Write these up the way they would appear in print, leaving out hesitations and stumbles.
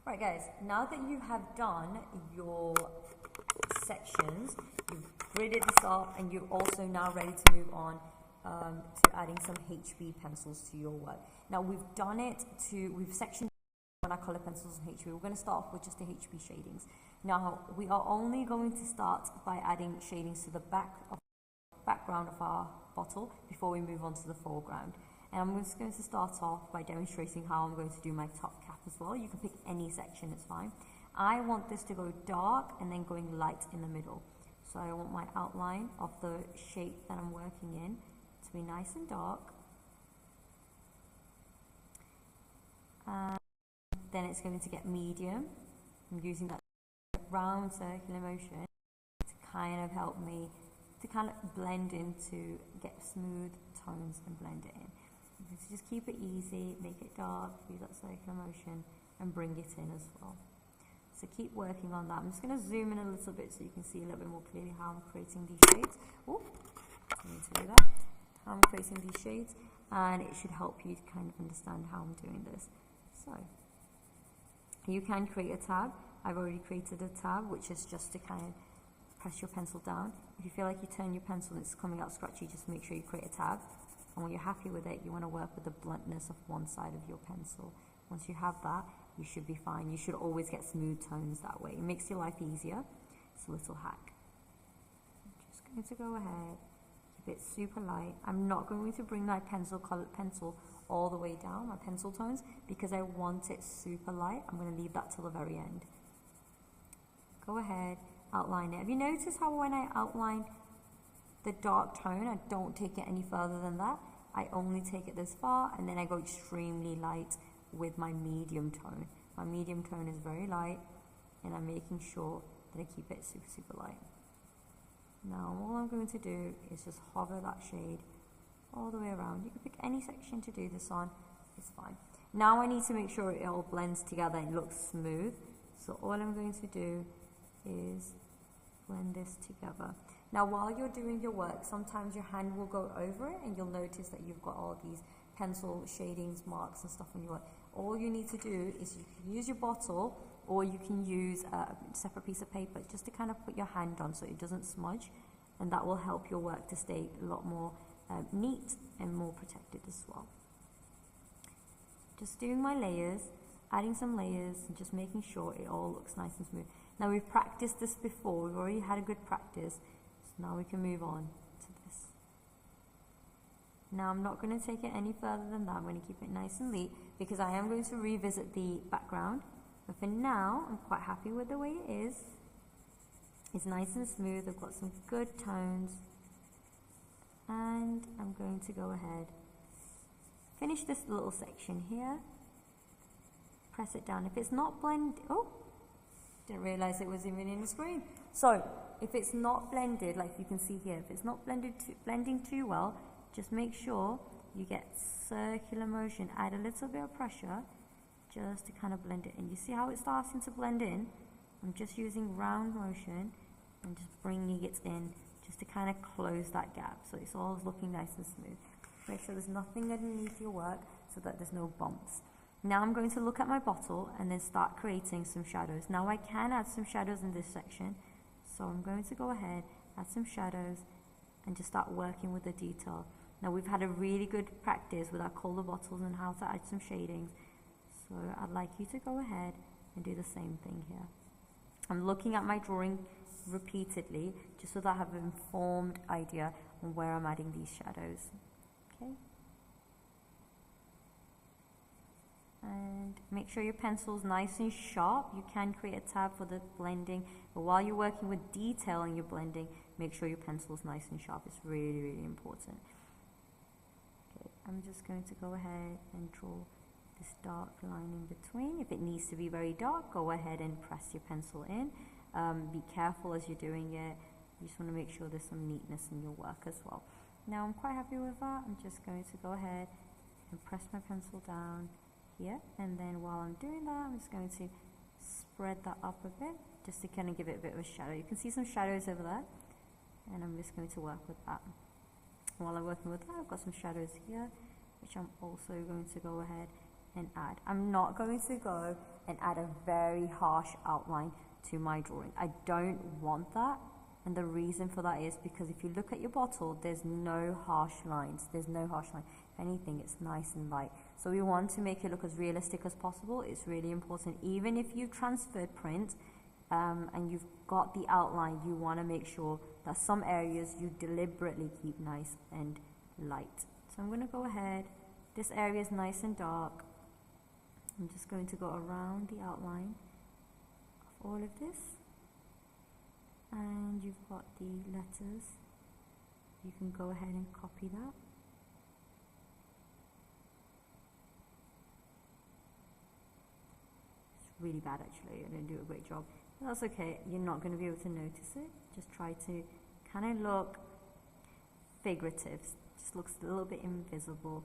Right guys, now that you have done your sections, you've gridded this up, and you're also now ready to move on to adding some HB pencils to your work. Now we've done it we've sectioned on our color pencils and HB. We're going to start off with just the HB shadings. Now we are only going to start by adding shadings to the background of our bottle before we move on to the foreground. And I'm just going to start off by demonstrating how I'm going to do my top cap as well. You can pick any section, it's fine. I want this to go dark and then going light in the middle. So I want my outline of the shape that I'm working in to be nice and dark. Then it's going to get medium. I'm using that round circular motion to kind of help me to kind of blend into, get smooth tones and blend it in. So just keep it easy, make it dark, use that circular motion and bring it in as well. So keep working on that. I'm just going to zoom in a little bit so you can see a little bit more clearly how I'm creating these shades. Oh, I need to do that. How I'm creating these shades, and it should help you to kind of understand how I'm doing this. So you can create a tab. I've already created a tab, which is just to kind of press your pencil down. If you feel like you turn your pencil and it's coming out scratchy, just make sure you create a tab. And when you're happy with it, you want to work with the bluntness of one side of your pencil. Once you have that, you should be fine. You should always get smooth tones that way. It makes your life easier. It's a little hack. I'm just going to go ahead, keep it super light. I'm not going to bring my colored pencil all the way down, my pencil tones, because I want it super light. I'm going to leave that till the very end. Go ahead, outline it. Have you noticed how when I outline the dark tone, I don't take it any further than that? I only take it this far, and then I go extremely light with my medium tone. My medium tone is very light, and I'm making sure that I keep it super, super light. Now, all I'm going to do is just hover that shade all the way around. You can pick any section to do this on, it's fine. Now I need to make sure it all blends together and looks smooth. So all I'm going to do is blend this together. Now while you're doing your work, sometimes your hand will go over it and you'll notice that you've got all these pencil shadings, marks and stuff on your work. All you need to do is you can use your bottle, or you can use a separate piece of paper just to kind of put your hand on so it doesn't smudge, and that will help your work to stay a lot more neat and more protected as well. Just doing my layers, adding some layers and just making sure it all looks nice and smooth. Now we've practiced this before, we've already had a good practice, so now we can move on to this. Now I'm not going to take it any further than that. I'm going to keep it nice and neat because I am going to revisit the background, but for now I'm quite happy with the way it is. It's nice and smooth, I've got some good tones, and I'm going to go ahead, finish this little section here, press it down. If it's not blended, oh, didn't realize it was even in the screen. So if it's not blended, like you can see here, if it's not blending too well, just make sure you get circular motion, add a little bit of pressure just to kind of blend it in. You see how it's starting to blend in? I'm just using round motion and just bringing it in just to kind of close that gap so it's all looking nice and smooth. Make sure there's nothing underneath your work so that there's no bumps. Now I'm going to look at my bottle and then start creating some shadows. Now I can add some shadows in this section, so I'm going to go ahead, add some shadows and just start working with the detail. Now we've had a really good practice with our color bottles and how to add some shadings, so I'd like you to go ahead and do the same thing here. I'm looking at my drawing repeatedly just so that I have an informed idea on where I'm adding these shadows. Okay. And make sure your pencil's nice and sharp. You can create a tab for the blending, but while you're working with detail and you're blending, make sure your pencil's nice and sharp. It's really, really important. Okay, I'm just going to go ahead and draw this dark line in between. If it needs to be very dark, go ahead and press your pencil in. Be careful as you're doing it. You just want to make sure there's some neatness in your work as well. Now I'm quite happy with that. I'm just going to go ahead and press my pencil down here, and then while I'm doing that, I'm just going to spread that up a bit just to kind of give it a bit of a shadow. You can see some shadows over there, and I'm just going to work with that. While I'm working with that, I've got some shadows here, which I'm also going to go ahead and add. I'm not going to go and add a very harsh outline to my drawing. I don't want that, and the reason for that is because if you look at your bottle, there's no harsh lines. There's no harsh line. If anything, it's nice and light. So we want to make it look as realistic as possible. It's really important. Even if you've transferred print and you've got the outline, you want to make sure that some areas you deliberately keep nice and light. So I'm going to go ahead. This area is nice and dark. I'm just going to go around the outline of all of this. And you've got the letters. You can go ahead and copy that. It's really bad actually, I didn't do a great job. But that's okay, you're not going to be able to notice it. Just try to kind of look figurative, just looks a little bit invisible.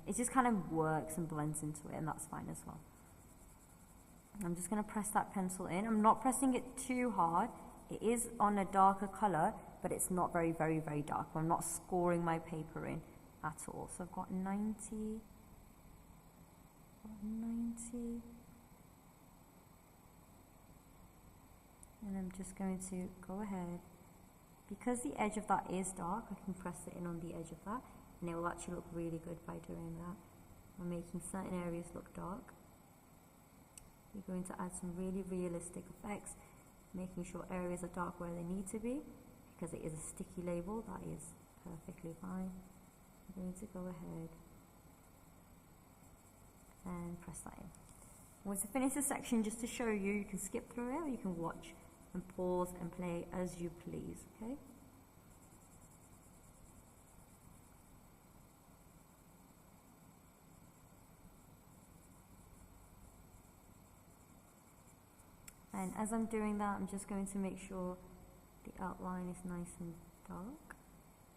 It just kind of works and blends into it, and that's fine as well. I'm just going to press that pencil in. I'm not pressing it too hard. It is on a darker colour, but it's not very, very, very dark. I'm not scoring my paper in at all. So I've got 90. And I'm just going to go ahead. Because the edge of that is dark, I can press it in on the edge of that, and it will actually look really good by doing that. I'm making certain areas look dark. You're going to add some really realistic effects, making sure areas are dark where they need to be. Because it is a sticky label, that is perfectly fine. I'm going to go ahead and press that in. Once I finish this section, just to show you, you can skip through it or you can watch and pause and play as you please, okay? And as I'm doing that, I'm just going to make sure the outline is nice and dark.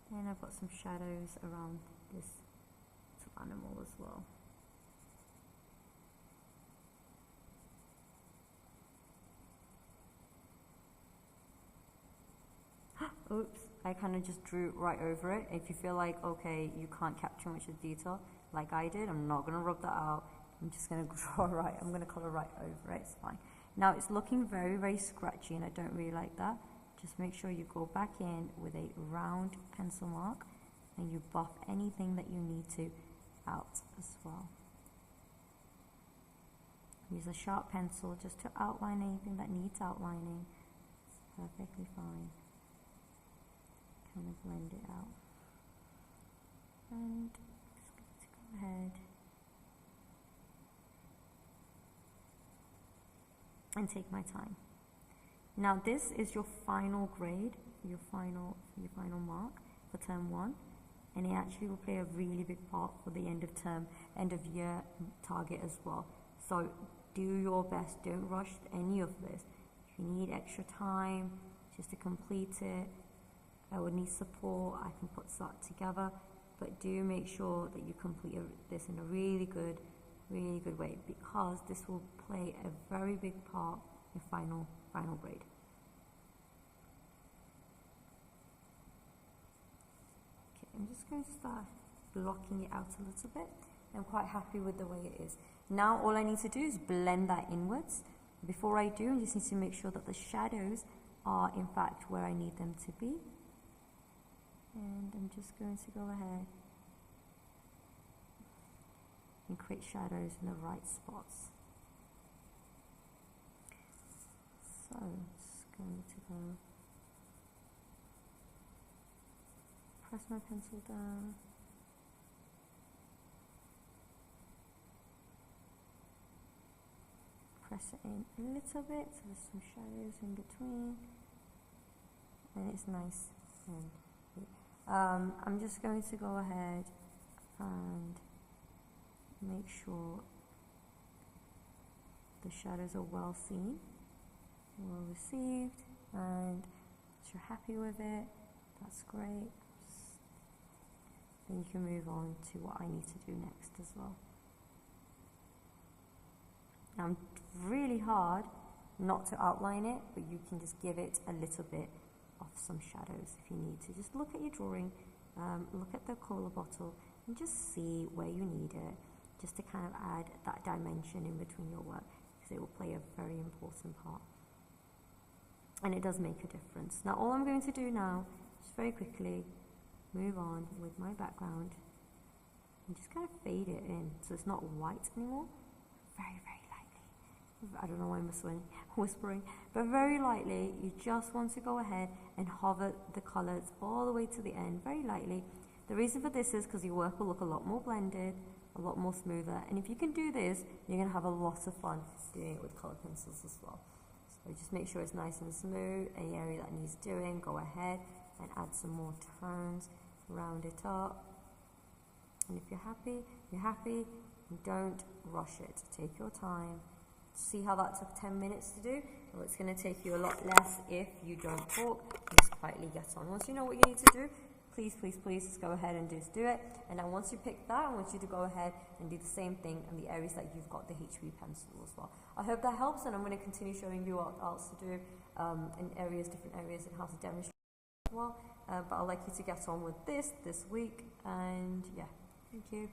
And I've got some shadows around this little animal as well. Oops, I kind of just drew right over it. If you feel like, okay, you can't capture much of detail like I did, I'm not going to rub that out. I'm just going to draw right, I'm going to colour right over it, it's fine. Now it's looking very, very scratchy and I don't really like that. Just make sure you go back in with a round pencil mark and you buff anything that you need to out as well. Use a sharp pencil just to outline anything that needs outlining. It's perfectly fine. Kind of blend it out. And just going to go ahead and take my time. Now this is your final grade, your final mark for term 1, and it actually will play a really big part for the end of term, end of year target as well. So do your best, don't rush any of this. If you need extra time just to complete it, I would need support, I can put that together, but do make sure that you complete this in a really good way, because this will play a very big part in final grade. Okay, I'm just going to start blocking it out a little bit. I'm quite happy with the way it is. Now all I need to do is blend that inwards. Before I do, I just need to make sure that the shadows are in fact where I need them to be. And I'm just going to go ahead and create shadows in the right spots. So I'm just going to go press my pencil down. Press it in a little bit so there's some shadows in between. And it's nice and I'm just going to go ahead and make sure the shadows are well seen, well received, and if you're happy with it, that's great. Then you can move on to what I need to do next as well. Now, I'm really hard not to outline it, but you can just give it a little bit of some shadows if you need to. Just look at your drawing, look at the colour bottle and just see where you need it. just to kind of add that dimension in between your work, because it will play a very important part. And it does make a difference. Now all I'm going to do now, just very quickly, move on with my background and just kind of fade it in so it's not white anymore. Very, very lightly. I don't know why I'm whispering, but very lightly. You just want to go ahead and hover the colours all the way to the end, very lightly. The reason for this is because your work will look a lot more blended, a lot more smoother, and if you can do this, you're going to have a lot of fun doing it with colour pencils as well. So just make sure it's nice and smooth. Any area that needs doing, go ahead and add some more tones, round it up. And if you're happy, you're happy. And don't rush it. Take your time. See how that took 10 minutes to do? Well, it's going to take you a lot less if you don't talk. Just quietly get on. Once you know what you need to do, please, please, please just go ahead and just do it. And then once you pick that, I want you to go ahead and do the same thing in the areas that you've got the HB pencil as well. I hope that helps, and I'm going to continue showing you what else to do in areas, different areas, and how to demonstrate as well. But I'd like you to get on with this week, and yeah, thank you.